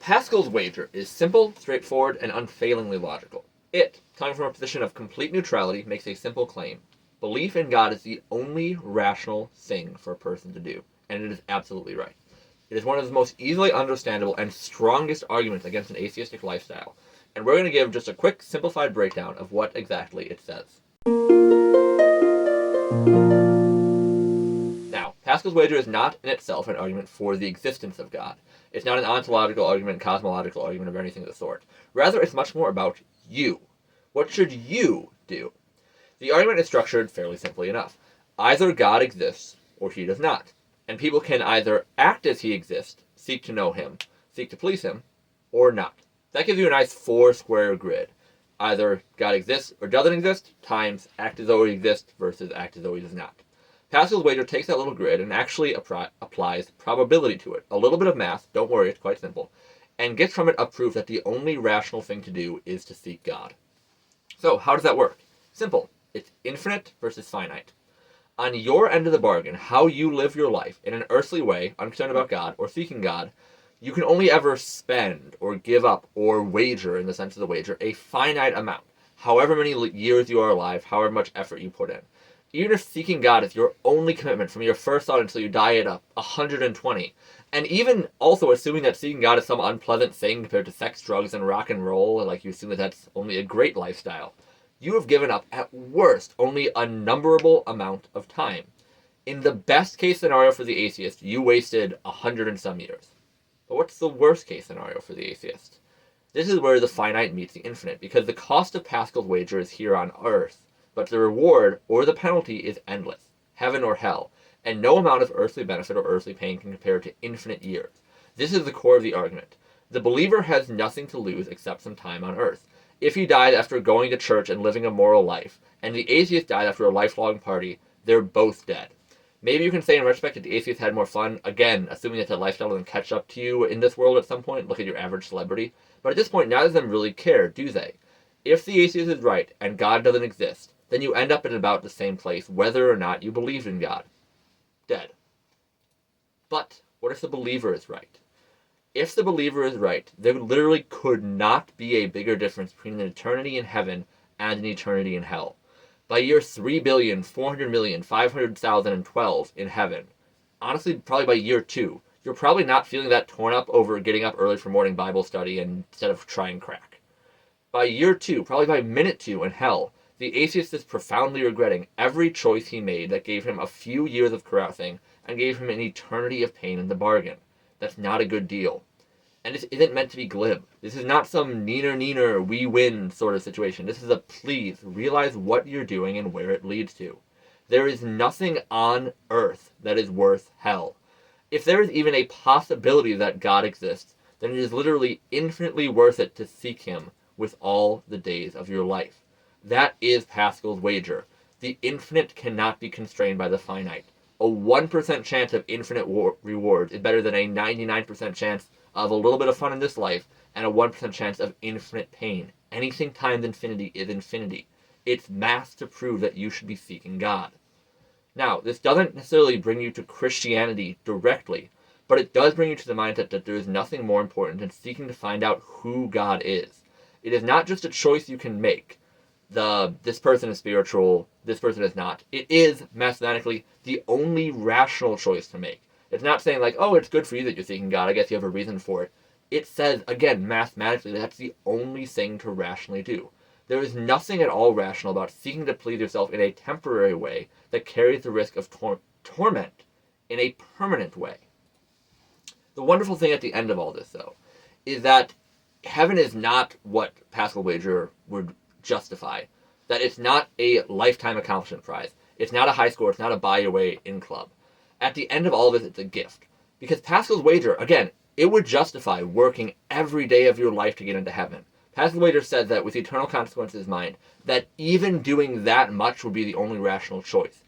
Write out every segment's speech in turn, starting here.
Pascal's wager is simple, straightforward, and unfailingly logical. It, coming from a position of complete neutrality, makes a simple claim. Belief in God is the only rational thing for a person to do, and it is absolutely right. It is one of the most easily understandable and strongest arguments against an atheistic lifestyle, and we're going to give just a quick, simplified breakdown of what exactly it says. Now, Pascal's wager is not in itself an argument for the existence of God. It's not an ontological argument, cosmological argument, or anything of the sort. Rather, it's much more about you. What should you do? The argument is structured fairly simply enough. Either God exists, or he does not. And people can either act as he exists, seek to know him, seek to please him, or not. That gives you a nice 4-square grid. Either God exists or doesn't exist, times act as though he exists versus act as though he does not. Pascal's wager takes that little grid and actually applies probability to it. A little bit of math, don't worry, it's quite simple, and gets from it a proof that the only rational thing to do is to seek God. So, how does that work? Simple. It's infinite versus finite. On your end of the bargain, how you live your life in an earthly way, unconcerned about God or seeking God, you can only ever spend or give up or wager, in the sense of the wager, a finite amount. However many years you are alive, however much effort you put in. Even if seeking God is your only commitment from your first thought until you die at 120, and even also assuming that seeking God is some unpleasant thing compared to sex, drugs, and rock and roll, like you assume that that's only a great lifestyle, you have given up, at worst, only a numberable amount of time. In the best case scenario for the atheist, you wasted 100 and some years. But what's the worst case scenario for the atheist? This is where the finite meets the infinite, because the cost of Pascal's wager is here on Earth, but the reward or the penalty is endless, heaven or hell, and no amount of earthly benefit or earthly pain can compare to infinite years. This is the core of the argument. The believer has nothing to lose except some time on Earth. If he died after going to church and living a moral life, and the atheist died after a lifelong party, they're both dead. Maybe you can say in retrospect that the atheist had more fun, again, assuming that the lifestyle doesn't catch up to you in this world at some point. Look at your average celebrity. But at this point, neither of them really care, do they? If the atheist is right, and God doesn't exist, then you end up in about the same place, whether or not you believed in God. Dead. But what if the believer is right? If the believer is right, there literally could not be a bigger difference between an eternity in heaven and an eternity in hell. By year 3,400,500,012 in heaven, honestly, probably by year 2, you're probably not feeling that torn up over getting up early for morning Bible study instead of trying crack. By year 2, probably by minute 2 in hell, the atheist is profoundly regretting every choice he made that gave him a few years of carousing and gave him an eternity of pain in the bargain. That's not a good deal. And this isn't meant to be glib. This is not some neener, we win sort of situation. This is a please realize what you're doing and where it leads to. There is nothing on earth that is worth hell. If there is even a possibility that God exists, then it is literally infinitely worth it to seek him with all the days of your life. That is Pascal's wager. The infinite cannot be constrained by the finite. A 1% chance of infinite rewards is better than a 99% chance of a little bit of fun in this life and a 1% chance of infinite pain. Anything times infinity is infinity. It's math to prove that you should be seeking God. Now, this doesn't necessarily bring you to Christianity directly, but it does bring you to the mindset that there is nothing more important than seeking to find out who God is. It is not just a choice you can make. This person is spiritual, this person is not. It is, mathematically, the only rational choice to make. It's not saying like, oh, it's good for you that you're seeking God, I guess you have a reason for it. It says, again, mathematically, that that's the only thing to rationally do. There is nothing at all rational about seeking to please yourself in a temporary way that carries the risk of torment in a permanent way. The wonderful thing at the end of all this, though, is that heaven is not what Pascal wager would justify. That it's not a lifetime accomplishment prize. It's not a high score. It's not a buy your way in club. At the end of all of it, it's a gift. Because Pascal's wager, again, it would justify working every day of your life to get into heaven. Pascal's wager said that with eternal consequences in mind, that even doing that much would be the only rational choice.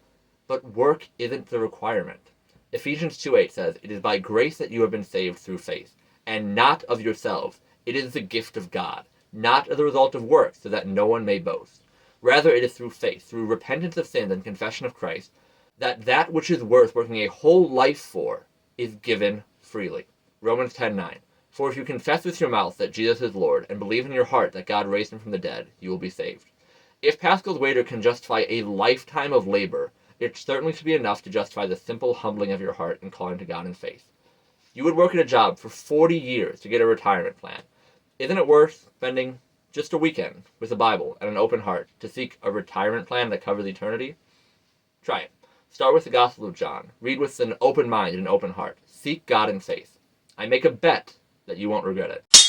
But work isn't the requirement. Ephesians 2:8 says, "It is by grace that you have been saved through faith, and not of yourselves. It is the gift of God, not as a result of works, so that no one may boast. Rather, it is through faith, through repentance of sins and confession of Christ, that which is worth working a whole life for is given freely." Romans 10:9. For if you confess with your mouth that Jesus is Lord and believe in your heart that God raised him from the dead, you will be saved. If Pascal's wager can justify a lifetime of labor, it certainly should be enough to justify the simple humbling of your heart and calling to God in faith. You would work at a job for 40 years to get a retirement plan. Isn't it worth spending just a weekend with a Bible and an open heart to seek a retirement plan that covers eternity? Try it. Start with the Gospel of John. Read with an open mind and an open heart. Seek God in faith. I make a bet that you won't regret it.